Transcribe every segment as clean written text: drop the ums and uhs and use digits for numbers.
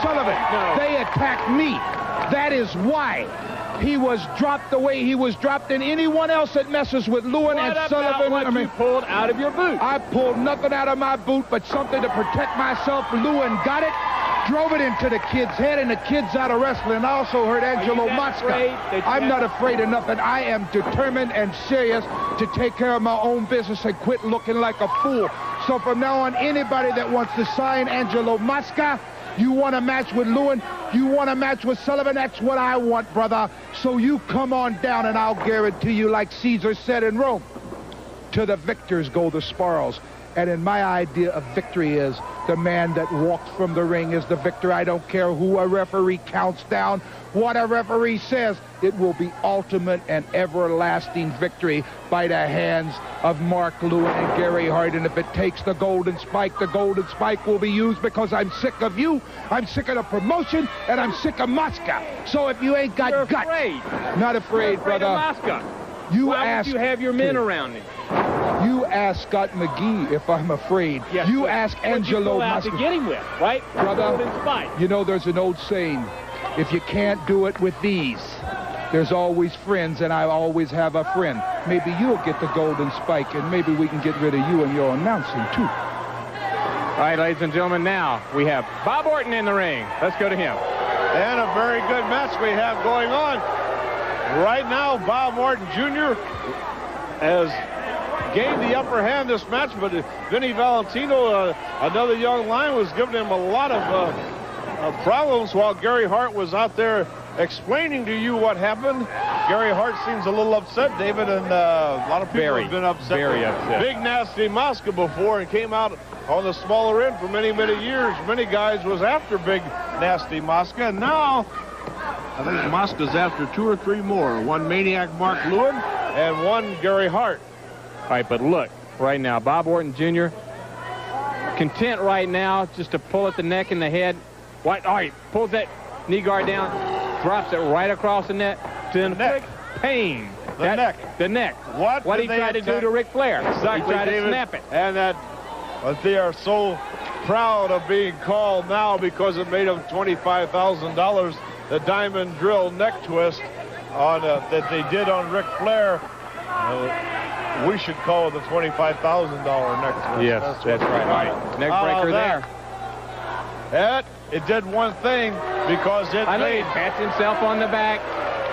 Sullivan. No. They attacked me. That is why he was dropped the way he was dropped, and anyone else that messes with Lewin and Sullivan. What you pulled out of your boot? I pulled nothing out of my boot but something to protect myself. Lewin got it, drove it into the kid's head, and the kid's out of wrestling. I also heard Angelo Mosca. I'm not afraid of nothing. I am determined and serious to take care of my own business and quit looking like a fool. So from now on, anybody that wants to sign Angelo Mosca, you want a match with Lewin, you want a match with Sullivan, that's what I want, brother. So you come on down, and I'll guarantee you, like Caesar said in Rome, to the victors go the spoils. And in my idea of victory is the man that walks from the ring is the victor. I don't care who a referee counts down, what a referee says. It will be ultimate and everlasting victory by the hands of Mark Lewin and Gary Hart. And if it takes the golden spike will be used, because I'm sick of you, I'm sick of the promotion, and I'm sick of Mosca. So if you ain't got guts, not afraid, brother. Why would you have your men around me? You ask Scott McGee if I'm afraid. Yes, you ask Angelo Mosca. To get him with, right? Brother, you know there's an old saying, if you can't do it with these, there's always friends, and I always have a friend. Maybe you'll get the golden spike, and maybe we can get rid of you and your announcing, too. All right, ladies and gentlemen, now we have Bob Orton in the ring. Let's go to him. And a very good match we have going on. Right now, Bob Orton Jr. has gained the upper hand this match, but Vinnie Valentino, another young lion, was giving him a lot of problems while Gary Hart was out there explaining to you what happened. Gary Hart seems a little upset, David, and a lot of people have been upset. Very upset. Big Nasty Mosca before, and came out on the smaller end for many, many years. Many guys was after Big Nasty Mosca, and now I think Mosca's after 2 or 3 more. One Maniac Mark Lewin and one Gary Hart. All right, but look, right now, Bob Orton Jr. content right now just to pull at the neck and the head. All right, pulls that knee guard down, drops it right across the net to inflict pain. The neck. What he tried to do to Ric Flair. Exactly, he tried David, to snap it. And that, but they are so proud of being called now because it made them $25,000. The diamond drill neck twist on that they did on Ric Flair. We should call it the $25,000 neck twist. Yes, that's right. All right. Neck breaker there. And it did one thing, because it made... pats himself on the back.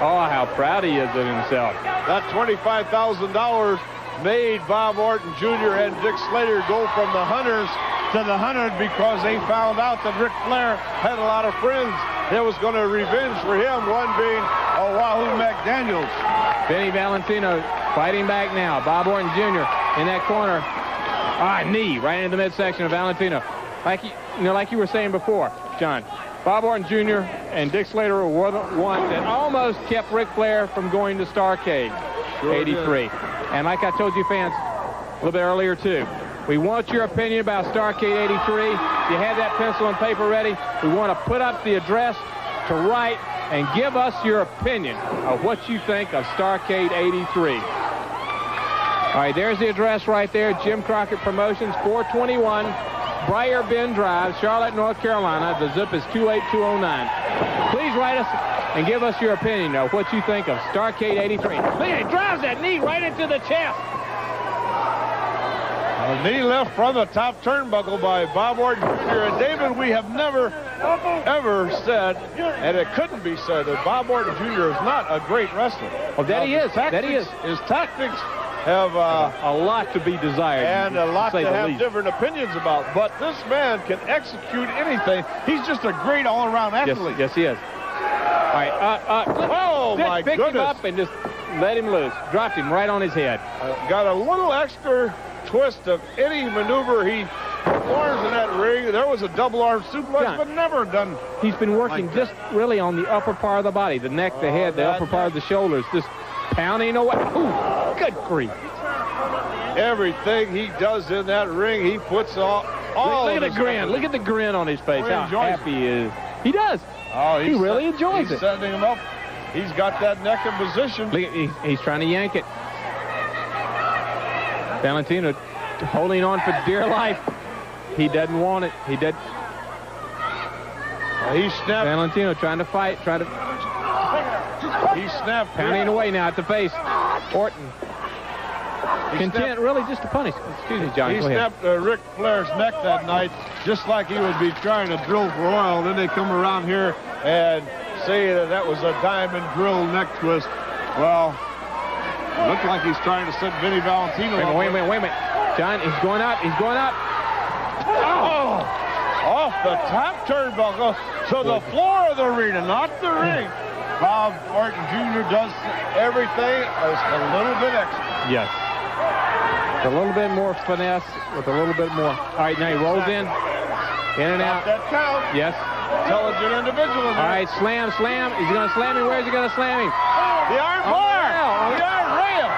Oh, how proud he is of himself. That $25,000 made Bob Orton Jr. and Dick Slater go from the hunters to the hunted, because they found out that Ric Flair had a lot of friends that was going to revenge for him, one being Wahoo McDaniels. Vinnie Valentino fighting back now. Bob Orton Jr. in that corner. Knee right into the midsection of Valentino. Like you were saying before, John, Bob Orton Jr. and Dick Slater were the ones that almost kept Ric Flair from going to Starrcade 83. And like I told you fans a little bit earlier too, we want your opinion about Starrcade 83. If you have that pencil and paper ready, we want to put up the address to write and give us your opinion of what you think of Starrcade 83. All right, there's the address right there. Jim Crockett Promotions, 421 Briar Bend Drive, Charlotte, North Carolina. The zip is 28209. Please write us and give us your opinion of what you think of Starrcade 83. Look, he drives that knee right into the chest. A knee left from the top turnbuckle by Bob Orton Jr. And David, we have never, ever said, and it couldn't be said, that Bob Orton Jr. is not a great wrestler. Well, that he is. His tactics have a lot to be desired. And a lot to have different opinions about. But this man can execute anything. He's just a great all-around athlete. Yes, he is. All right. My picked goodness. him up and just let him loose. Dropped him right on his head. Got a little extra twist of any maneuver he performs in that ring. There was a double arm suplex, but never done. He's been working just really on the upper part of the body, the neck, the head, the upper part of the shoulders, just pounding away. Ooh, good grief. Everything he does in that ring, he puts all look at the grin. Look at the grin on his face. How happy he is. He does. He really enjoys it. He's setting him up. He's got that neck in position. Look, he's trying to yank it. Valentino holding on for dear life. He doesn't want it. He snapped. Valentino trying to fight, He snapped. pounding away now at the face. Orton. Content really just to punish. Excuse me, John. He Go ahead. snapped Ric Flair's neck that night, just like he would be trying to drill for oil. Then they come around here and say that was a diamond drill neck twist. Well, it looked like he's trying to set Vinnie Valentino up. Wait a minute. John, he's going up. Oh! Off the top turnbuckle to the floor of the arena, not the ring. Bob Orton Jr. does everything just a little bit extra. Yes. A little bit more finesse with a little bit more. All right, now he rolls in and out. That count. Yes. Intelligent individual. All right, slam. Is he going to slam him? Where is he going to slam him? The iron bar. The iron rail.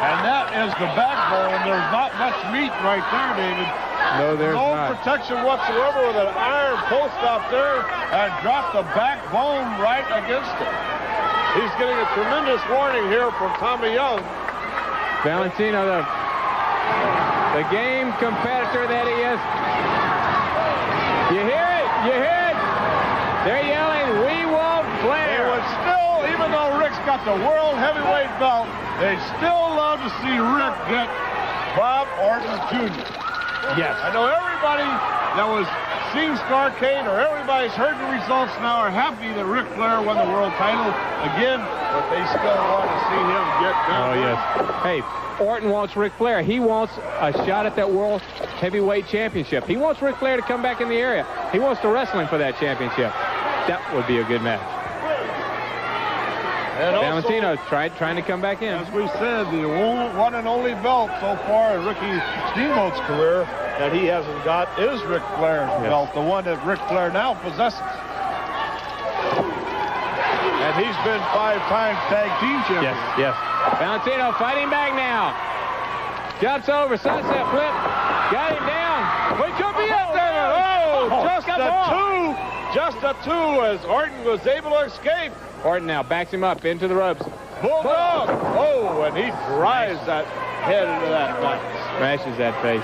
And that is the backbone. There's not much meat right there, David. No, there's no not. protection whatsoever with an iron post out there and drop the backbone right against it. He's getting a tremendous warning here from Tommy Young. Valentino, the game competitor that he is. You hear it? They're yelling, "We want Flair." They would still, even though Rick's got the world heavyweight belt, they still love to see Rick get Bob Orton Jr. Yes. I know everybody that was seen Starrcade or everybody's heard the results now are happy that Ric Flair won the world title again, but they still want to see him get down. Oh, yes. Hey, Orton wants Ric Flair. He wants a shot at that World Heavyweight Championship. He wants Ric Flair to come back in the area. He wants to wrestle him for that championship. That would be a good match. And Valentino trying to come back in. As we said, the one and only belt so far in Ricky Steamboat's career that he hasn't got is Ric Flair's belt, the one that Ric Flair now possesses. And he's been 5-time tag team champion. Yes. Valentino fighting back now. Jumps over, sunset flip. Got him down. We could be up there. Oh, just a two as Orton was able to escape. Orton now backs him up into the ropes. Bulldog. Oh, and he drives that head into that box. Smashes that face.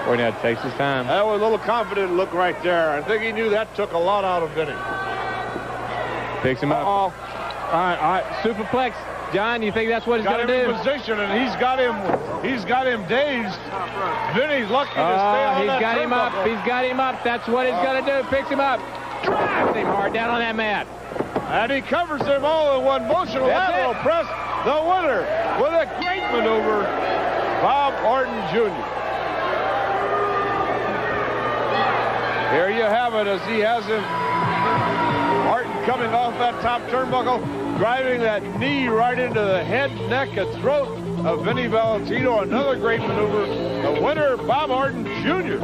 Orton now takes his time. That was a little confident look right there. I think he knew that took a lot out of Vinnie. Picks him up. All right. Superplex. John, you think that's what he's going to do? Got him in position, and he's got him dazed. Vinnie's lucky to stay on he's that got him up. turnbuckle. He's got him up. That's what he's going to do. Picks him up. Drives him hard down on that mat. And he covers them all in one motion. Lateral press. The winner with a great maneuver, Bob Orton Jr. Here you have it as he has him. Orton coming off that top turnbuckle, driving that knee right into the head, neck, and throat of Vinnie Valentino. Another great maneuver. The winner, Bob Orton Jr.